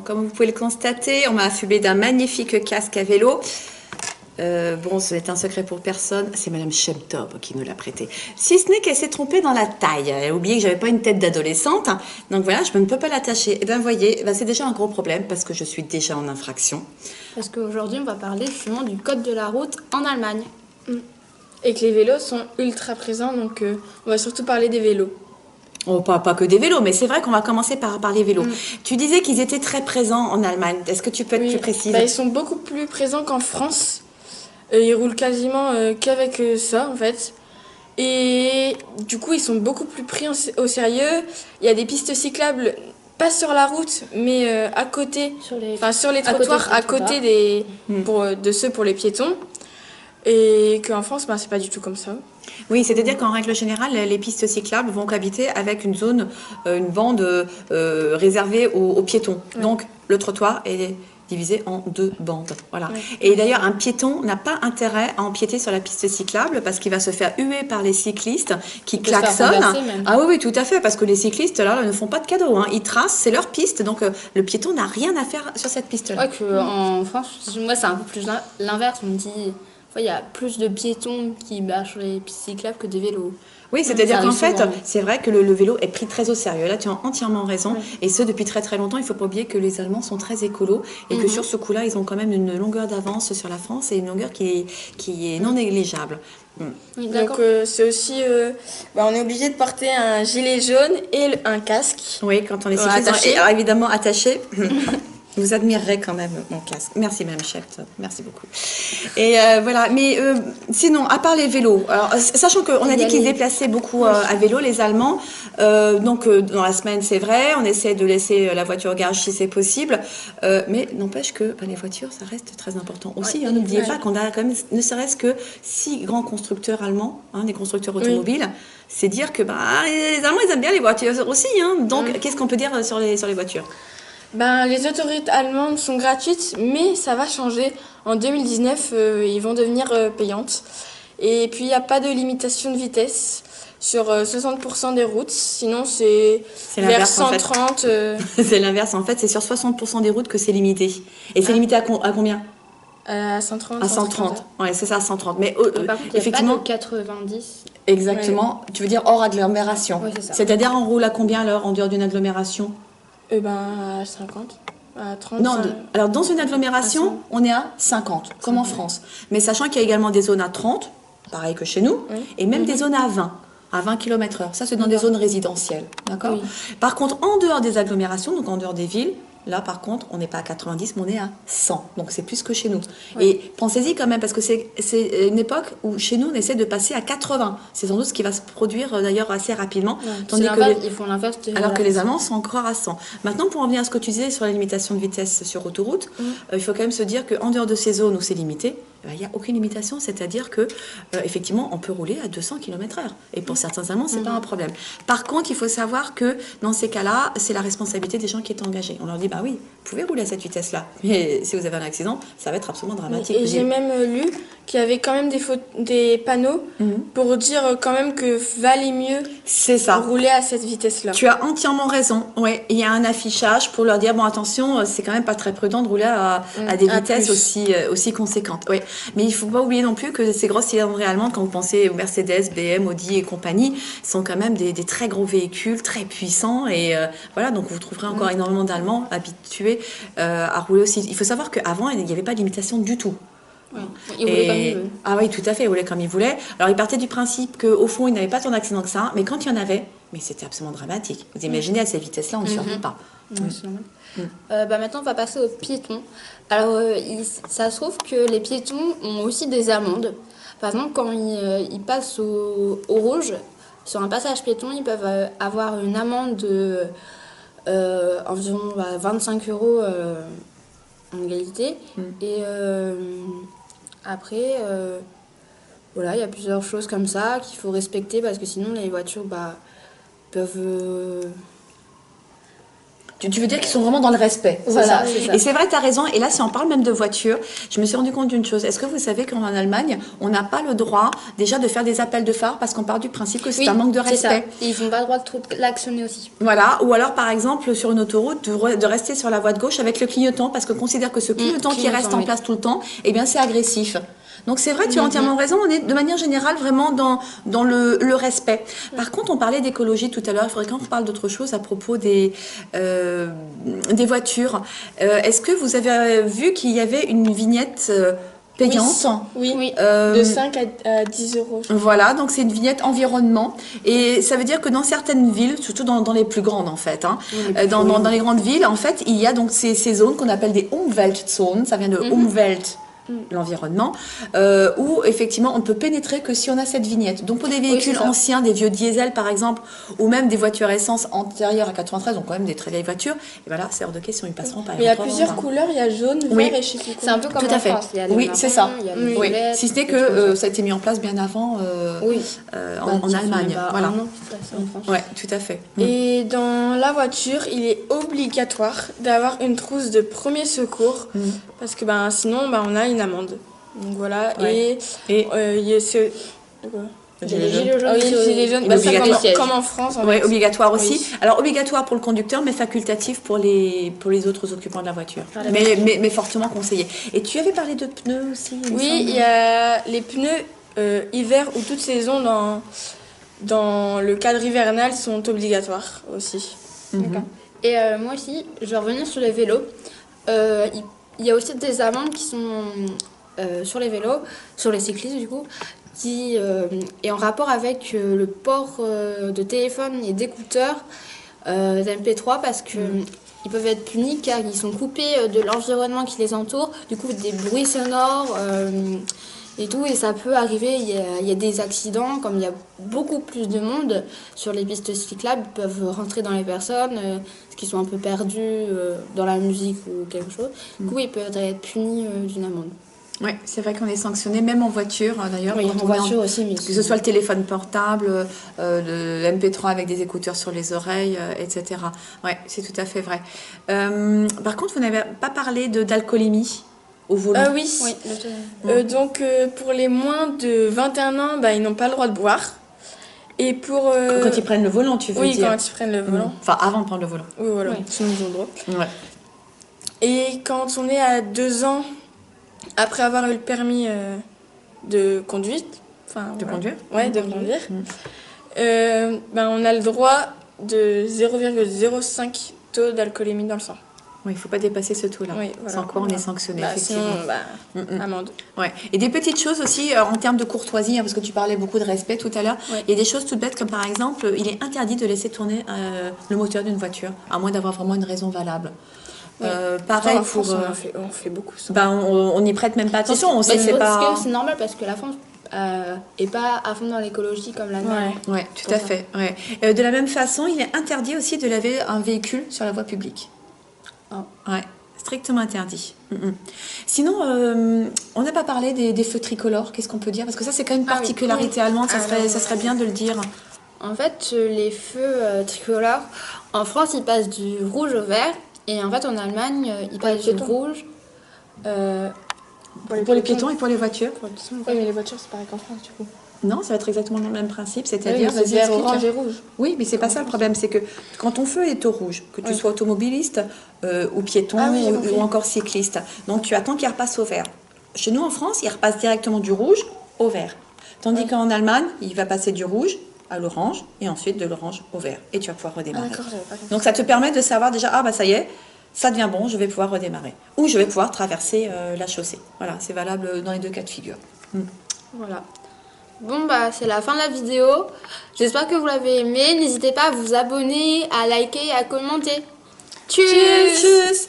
Donc, comme vous pouvez le constater, on m'a affublé d'un magnifique casque à vélo. Bon, ce n'est un secret pour personne, c'est Madame Chemtov qui nous l'a prêté. Si ce n'est qu'elle s'est trompée dans la taille. Elle a oublié que j'avais pas une tête d'adolescente. Donc voilà, je ne peux pas l'attacher. Et bien, voyez, c'est déjà un gros problème parce que je suis déjà en infraction. Parce qu'aujourd'hui, on va parler justement du code de la route en Allemagne. Et que les vélos sont ultra présents, donc on va surtout parler des vélos. Oh, pas que des vélos, mais c'est vrai qu'on va commencer par les vélos. Tu disais qu'ils étaient très présents en Allemagne. Est-ce que tu peux être plus précise? Ils sont beaucoup plus présents qu'en France. Ils roulent quasiment qu'avec ça, en fait. Et du coup, ils sont beaucoup plus pris au sérieux. Il y a des pistes cyclables, pas sur la route, mais à côté, sur les trottoirs, à côté de ceux pour les piétons. Et qu'en France, c'est pas du tout comme ça. Oui, c'est-à-dire qu'en règle générale, les pistes cyclables vont cohabiter avec une zone, une bande réservée aux piétons. Donc, le trottoir est divisé en 2 bandes. Voilà. Ouais. Et d'ailleurs, un piéton n'a pas intérêt à empiéter sur la piste cyclable parce qu'il va se faire huer par les cyclistes qui klaxonnent. Ah oui, tout à fait, parce que les cyclistes, là, ne font pas de cadeaux. Hein. Ils tracent, c'est leur piste, donc le piéton n'a rien à faire sur cette piste-là. Ouais, en France, moi, c'est un peu plus l'inverse. On me dit, il y a plus de piétons qui marchent sur les pistes cyclables que des vélos. Oui, c'est-à-dire qu'en fait, c'est vrai que le vélo est pris très au sérieux. Là, tu as entièrement raison. Et ce, depuis très très longtemps. Il ne faut pas oublier que les Allemands sont très écolos et que sur ce coup-là, ils ont quand même une longueur d'avance sur la France et une longueur qui est non négligeable. Oui, donc, c'est aussi... on est obligé de porter un gilet jaune et un casque. Oui, quand on est cycliste. Et alors, évidemment, attaché... Vous admirerez quand même mon casque. Merci, Mme Chemtov. Merci beaucoup. Et voilà. Mais sinon, à part les vélos, alors, sachant qu'on a dit qu'ils se déplaçaient beaucoup à vélo, les Allemands, donc dans la semaine, c'est vrai, on essaie de laisser la voiture au garage si c'est possible, mais n'empêche que les voitures, ça reste très important aussi. N'oubliez pas qu'on a quand même, ne serait-ce que 6 grands constructeurs allemands, des constructeurs automobiles. C'est dire que les Allemands, ils aiment bien les voitures aussi. Donc, qu'est-ce qu'on peut dire sur les voitures? Les autoroutes allemandes sont gratuites, mais ça va changer. En 2019, ils vont devenir payantes. Et puis, il n'y a pas de limitation de vitesse sur 60% des routes. Sinon, c'est vers 130. En fait. C'est l'inverse. En fait, c'est sur 60% des routes que c'est limité. Et c'est limité à combien? À 130. À 130. Oui, c'est ça, à 130. Mais par contre, effectivement, il n'y a pas de 90. Exactement. Tu veux dire hors agglomération. Oui, c'est ça. C'est-à-dire, on roule à combien l'heure en dehors d'une agglomération? À 50, à 30. Non, alors dans une agglomération, on est à 50, comme en France. Mais sachant qu'il y a également des zones à 30, pareil que chez nous, et même des zones à 20 km/h. Ça, c'est dans des zones résidentielles. D'accord ? Par contre, en dehors des agglomérations, donc en dehors des villes, là, par contre, on n'est pas à 90, mais on est à 100. Donc, c'est plus que chez nous. Et pensez-y quand même, parce que c'est une époque où, chez nous, on essaie de passer à 80. C'est sans doute ce qui va se produire, d'ailleurs, assez rapidement. Tandis ils font l'inverse. Alors que les Allemands sont encore à 100. Maintenant, pour en venir à ce que tu disais sur la limitation de vitesse sur autoroute, il faut quand même se dire qu'en dehors de ces zones où c'est limité, il n'y a aucune limitation. C'est-à-dire que, effectivement, on peut rouler à 200 km/h. Et pour certains Allemands, ce n'est pas un problème. Par contre, il faut savoir que, dans ces cas-là, c'est la responsabilité des gens qui sont engagés. On leur dit, oui, vous pouvez rouler à cette vitesse-là, mais si vous avez un accident, ça va être absolument dramatique. Et j'ai même lu qu'il y avait quand même des panneaux pour dire quand même que valait mieux rouler à cette vitesse-là. Tu as entièrement raison. Ouais, il y a un affichage pour leur dire, attention, c'est quand même pas très prudent de rouler à des vitesses aussi conséquentes. Ouais. Mais il ne faut pas oublier non plus que ces grosses cylindrées allemandes, quand vous pensez aux Mercedes, BM, Audi et compagnie, sont quand même des très gros véhicules, très puissants. Et voilà, donc vous trouverez encore énormément d'Allemands habitués à rouler aussi. Il faut savoir qu'avant, il n'y avait pas de limitation du tout. Ils roulaient comme ils voulaient. Ah oui, tout à fait, ils roulaient comme ils voulaient. Alors, ils partaient du principe qu'au fond, ils n'avaient pas tant d'accidents que ça, mais quand il y en avait, c'était absolument dramatique. Vous imaginez, à cette vitesse-là, on ne survit pas. Maintenant, on va passer aux piétons. Alors, ça se trouve que les piétons ont aussi des amendes. Par exemple, quand ils passent au rouge, sur un passage piéton, ils peuvent avoir une amende de environ 25 € en égalité. Et après, il y a plusieurs choses comme ça qu'il faut respecter parce que sinon, les voitures peuvent... Tu veux dire qu'ils sont vraiment dans le respect. Voilà, c'est c'est ça. Et c'est vrai, tu as raison. Et là, si on parle même de voiture, je me suis rendu compte d'une chose. Est-ce que vous savez qu'en Allemagne, on n'a pas le droit déjà de faire des appels de phare parce qu'on part du principe que c'est un manque de c'est ça. respect. Et ils n'ont pas le droit de trop l'actionner aussi. Voilà. Ou alors, par exemple, sur une autoroute, de rester sur la voie de gauche avec le clignotant parce qu'on considère que ce clignotant qui reste en place tout le temps, eh bien, c'est agressif. Donc c'est vrai, tu as entièrement raison, on est de manière générale vraiment dans le respect. Par contre, on parlait d'écologie tout à l'heure, il faudrait qu'on parle d'autre chose à propos des voitures. Est-ce que vous avez vu qu'il y avait une vignette payante? Oui. De 5 à 10 euros. Voilà, donc c'est une vignette environnement. Et ça veut dire que dans certaines villes, surtout dans les plus grandes en fait, dans les grandes villes, en fait, il y a donc ces zones qu'on appelle des Umweltzonen, ça vient de Umwelt, l'environnement, où effectivement on peut pénétrer que si on a cette vignette. Donc pour des véhicules anciens, des vieux diesel par exemple, ou même des voitures essence antérieures à 93, donc quand même des très vieilles voitures, et voilà, c'est hors de question, ils passeront pas. Mais il y a plusieurs couleurs, il y a jaune, vert et je sais plus quoi. C'est un peu comme tout à en fait. France. Il y a les Oui, marrons, c'est ça. il y a les Oui. violettes, Si ce n'est que ça a été mis en place bien avant en Allemagne. Voilà. En France. Ouais, tout à fait. Et dans la voiture, il est obligatoire d'avoir une trousse de premier secours parce que sinon on a une amende. Donc voilà. Ouais. Et il y a ce... Il y a les gilets jaunes. Ah oui, les gilets jaunes, ça, comme en France. Oui, obligatoire aussi. Alors obligatoire pour le conducteur, mais facultatif pour les autres occupants de la voiture. Mais fortement conseillé. Et tu avais parlé de pneus aussi? Oui, il y a les pneus hiver ou toute saison dans le cadre hivernal sont obligatoires aussi. D'accord. Et moi aussi, je vais revenir sur les vélos. Il y a aussi des amendes qui sont sur les vélos, sur les cyclistes du coup, qui est en rapport avec le port de téléphone et d'écouteurs d'MP3 parce que ils peuvent être punis car ils sont coupés de l'environnement qui les entoure, du coup des bruits sonores et tout, et ça peut arriver, il y a des accidents, comme il y a beaucoup plus de monde sur les pistes cyclables, ils peuvent rentrer dans les personnes qui sont un peu perdus dans la musique ou quelque chose, du coup ils peuvent être punis d'une amende. Oui, c'est vrai qu'on est sanctionné, même en voiture d'ailleurs. Oui, en voiture aussi. Mais que ce soit le téléphone portable, le MP3 avec des écouteurs sur les oreilles, etc. Oui, c'est tout à fait vrai. Par contre, vous n'avez pas parlé d'alcoolémie au volant? Oui. Donc, pour les moins de 21 ans, ils n'ont pas le droit de boire. Et pour... Quand ils prennent le volant, tu veux dire? Oui, quand ils prennent le volant. Enfin, avant de prendre le volant. Oui, voilà. Sinon, ils ont le droit. Ouais. Et quand on est à 2 ans... Après avoir eu le permis de conduite, conduire. Ouais, de conduire, on a le droit de 0,05 taux d'alcoolémie dans le sang. Oui, il ne faut pas dépasser ce taux-là. Oui, voilà. Sans quoi on est sanctionné, effectivement. Sinon, amende. Ouais. Et des petites choses aussi en termes de courtoisie, parce que tu parlais beaucoup de respect tout à l'heure. Ouais. Il y a des choses toutes bêtes comme par exemple, il est interdit de laisser tourner le moteur d'une voiture, à moins d'avoir vraiment une raison valable. Oui. Pareil en France, on fait beaucoup ça. On n'y prête même pas attention. On sait que c'est pas. C'est normal parce que la France est pas à fond dans l'écologie comme l'Allemagne. Ouais, tout à fait. Ouais. De la même façon, il est interdit aussi de laver un véhicule sur la voie publique. Ouais, strictement interdit. Sinon, on n'a pas parlé des feux tricolores. Qu'est-ce qu'on peut dire? Parce que ça, c'est quand même une particularité allemande. Ça serait bien de le dire. En fait, les feux tricolores, en France, ils passent du rouge au vert. Et en fait, en Allemagne, ils passent du rouge. Pour les piétons et pour les voitures. Oui, mais les voitures, c'est pareil qu'en France, du coup. Non, ça va être exactement le même principe, c'est-à-dire... c'est vert, orange et rouge. Oui, mais c'est pas ça le problème, c'est que quand ton feu est au rouge, que tu sois automobiliste ou piéton ou encore cycliste, donc tu attends qu'il repasse au vert. Chez nous, en France, il repasse directement du rouge au vert. Tandis qu'en Allemagne, il va passer du rouge à l'orange et ensuite de l'orange au vert. Et tu vas pouvoir redémarrer. Donc ça te permet de savoir déjà, ça y est, ça devient bon, je vais pouvoir redémarrer. Ou je vais pouvoir traverser la chaussée. Voilà, c'est valable dans les deux cas de figure. Voilà. Bon, c'est la fin de la vidéo. J'espère que vous l'avez aimé. N'hésitez pas à vous abonner, à liker et à commenter. Tchuss! Tchuss!